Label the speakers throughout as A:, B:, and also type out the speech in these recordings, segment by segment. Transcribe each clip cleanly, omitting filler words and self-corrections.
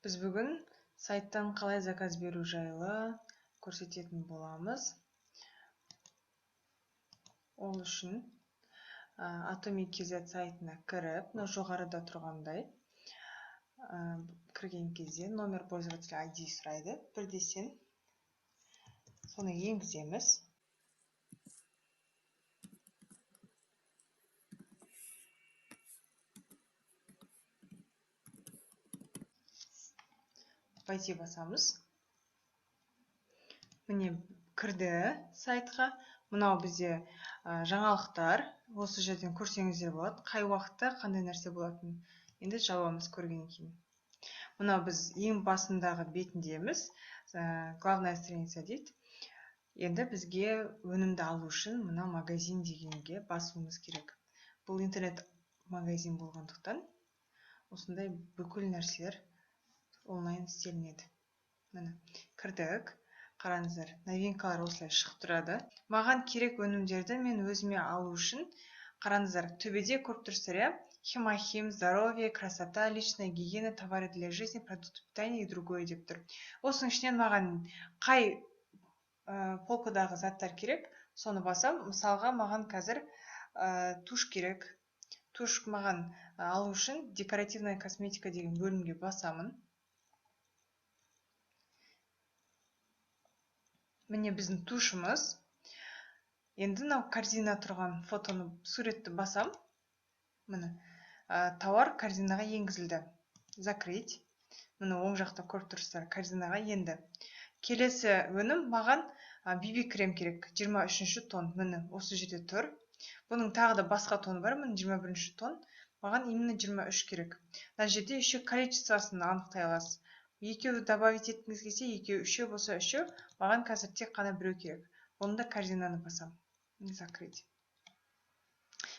A: Біз бүгін сайттан қалай заказ беру жайлы көрсететін боламыз. Ол үшін Atomic.kz сайтына кіріп, жоғарыда тұрғандай кірген кезде номер пользователя ID сұрайды. Бірден соны енгіземіз. Войти басамыз. Міне кірді сайтқа. Мынау бізде жаңалықтар. Осы жерден көрсеңіздер болады. Қай уақытта қандай нәрсе болатынын енді жабамыз көргеннен кейін. Мынау біз ең басындағы бетіндеміз. Главная страница дейді. Енді бізге өнімді алу үшін мына магазин дегенге басуымыз керек. Бұл интернет магазин болғандықтан осындай бүкіл нәрселер онлайн істелінеді. Міне кірдік. Қараңыздар, новинкалар осылай шығып тұрады. Маған керек өнімдерді мен өзіме алу үшін, қараңыздар, төбеде көріп тұрсыздар, иә? Химахим, здоровье, красота, личная гигиена, товары для жизни, продукты питания и другое деп тұр. Осының ішінен маған қай полкадағы заттар керек, соны басам. Мысалға, маған қазір туш керек. Туш маған алу үшін декоративная косметика деген бөлімге басамын. Міне біздің тушымыз. Енді мынау корзина тұрған фотоны, суретті басам. Міне тауар корзинаға енгізілді. Закрыть. Міне оң жақта көріп тұрсыздар, корзинаға енді. Келесі өнім маған BB крем керек. 23 тон. Міне осы жерде тұр. Бұның тағы да басқа тоны бар. Міне 21 тон. Маған именно 23 керек. Мына жерде еще количествосын анықтай аласыз. Екеуі добавить еткіңіз келсе, екеуі үшеу болса үшеу, маған қазір тек қана біреу керек. Оны да корзинаны басам. Закрыть.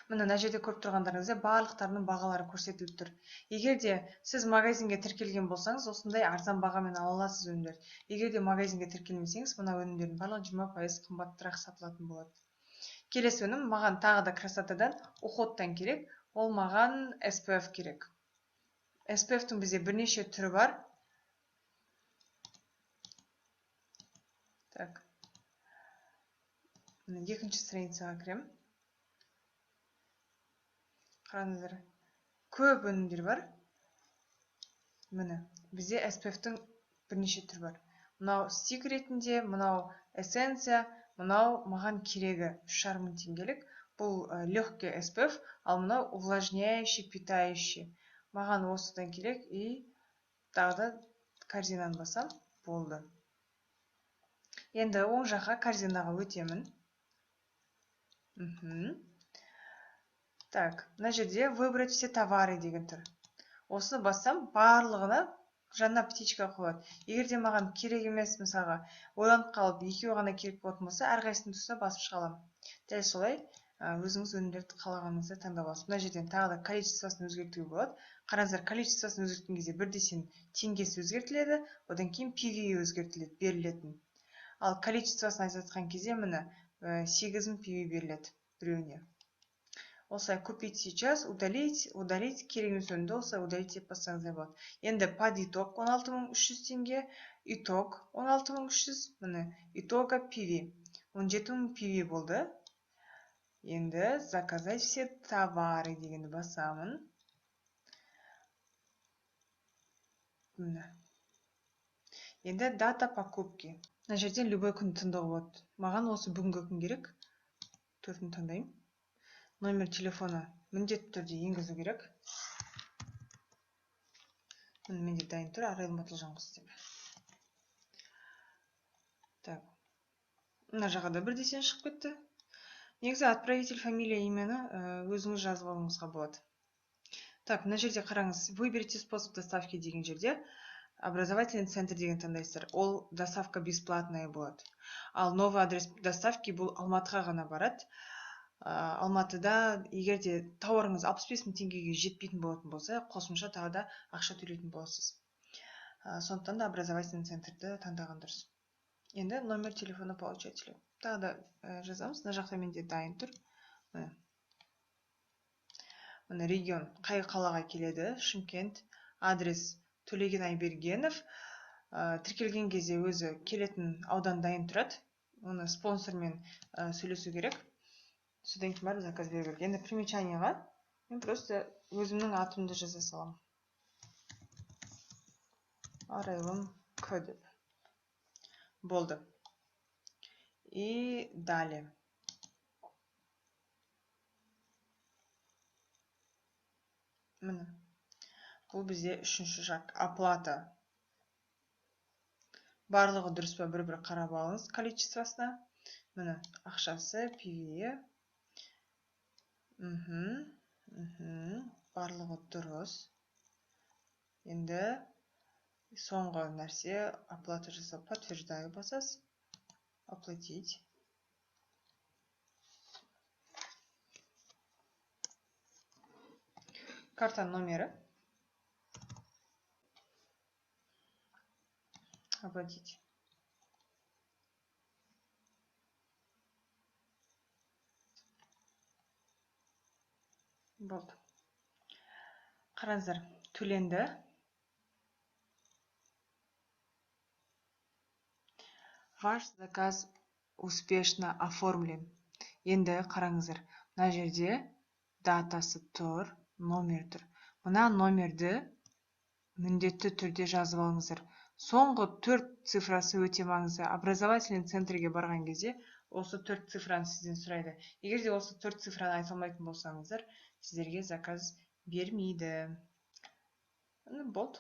A: Мына жерде көріп тұрғандарыңызда барлықтарының бағалары көрсетіліп тұр. Егер де сіз магазинге тіркелген болсаңыз, осындай арзан бағамен ала аласыз өнімдерді. Егер де магазинге тіркелмесеңіз, мына өнімдердің барлығы 20% қымбатырақ сатылатын болады. Келесі өнім маған тағы да красотадан, уходтан керек. Ол маған SPF керек. SPF-тің бізде бірнеше түрі бар. Так. Екінші страницаға кірем. Қараңыздар. Көп өнімдер бар. Міне, бізде SPF-тің бірнеше түрі бар. Мынау стик ретінде, мынау эссенция, мынау маған керегі 3,5 мың теңгелік. Бұл легкий SPF, ал мынау увлажняющий, питающий. Маған осыдан керек и тағы да корзинаны басам, болды. Енді оң жаққа корзинаға өтемін. Так, мына жерде выбрать все товары деген тұр. Осыны бассам, барлығына жаңа птичка қойылады. Егер де маған керек емес, мысалға, ойланып қалып, екеуі ғана керек болатын болса, әрқайсысын тұсына басып шыға аламын. Дәл солай өзіңіз өнімдерді қалағаныңызды таңдап аласыз. Мына жерден тағы да количествосын өзгертуге болады. Қараңыздар, количествосын өзгерткен кезде бірден теңгесі өзгертіледі, одан кейін PV өзгертіледі, берілетін. Ал количествосын айтқан кезде міне 8 мың PV беріледі біреуіне. Осылай купить сейчас, удалить керек емес өнімді осылай удалить деп бассаңыздар болады. Енді под итог 16.300 теңге, итог 16.300, міне итога PV 17.000 PV болды. Енді заказать все товары дегенді басамын. Міне. Енді дата покупки. Мына жерден любой күн таңдауға болады. Маған осы бүгінгі күн керек. 4-ін таңдаймын. Номер телефона міндетті түрде енгізу керек. Менде дайын тұр, Арайлым Батылжанқызы деп. Так. Мына жағада бірден шығып кетті. Негізі отправитель фамилия имені өзіңіз жазып алуыңызға болады. Так, мына жерде қараңыз, выберите способ доставки деген жерде образовательный центр деген таңдайсыздар. Ол доставка бесплатная болады. Ал новый адрес доставки бұл Алматыға ғана барады. Алматыда егер де тауарыңыз 65 мың теңгеге жетпейтін болатын болса, қосымша тағы да ақша төлейтін боласыз. Сондықтан да образовательный центрді таңдаған дұрыс. Енді номер телефона получателя. Тағы да жазамыз. Мына жақта менде дайын тұр. Міне регион қай қалаға келеді? Шымкент. Адрес Төлеген Айбергенов тіркелген кезде өзі келетін аудан дайын тұрады. Оны спонсормен сөйлесу керек. Содан кейін барып заказ беру керек. Енді примечанияға мен просто өзімнің атымды жаза саламын. Арайлым К деп. Болды. И далее. Міне. Бұл бізде үшінші шаг. Оплата. Барлығы дұрыс па, бір қарап алыңыз количествосына. Міне, ақшасы, PV. Барлығы дұрыс. Енді соңғы нәрсе оплата жасап, подтверждаю басасыз. Оплатить. Карта номері. Оплатить. Болды. Қараңыздар, төленді. Ваш заказ успешно оформлен. Енді қараңыздар, мына жерде датасы тұр, номер тұр. Мына номерді міндетті түрде жазып алыңыздар. Соңғы 4 цифрасы өте маңызды. Образовательный центрге барған кезде осы 4 цифраны сізден сұрайды. Егер де осы 4 цифраны айта алмайтын болсаңыздар, сіздерге заказ бермейді. Болды.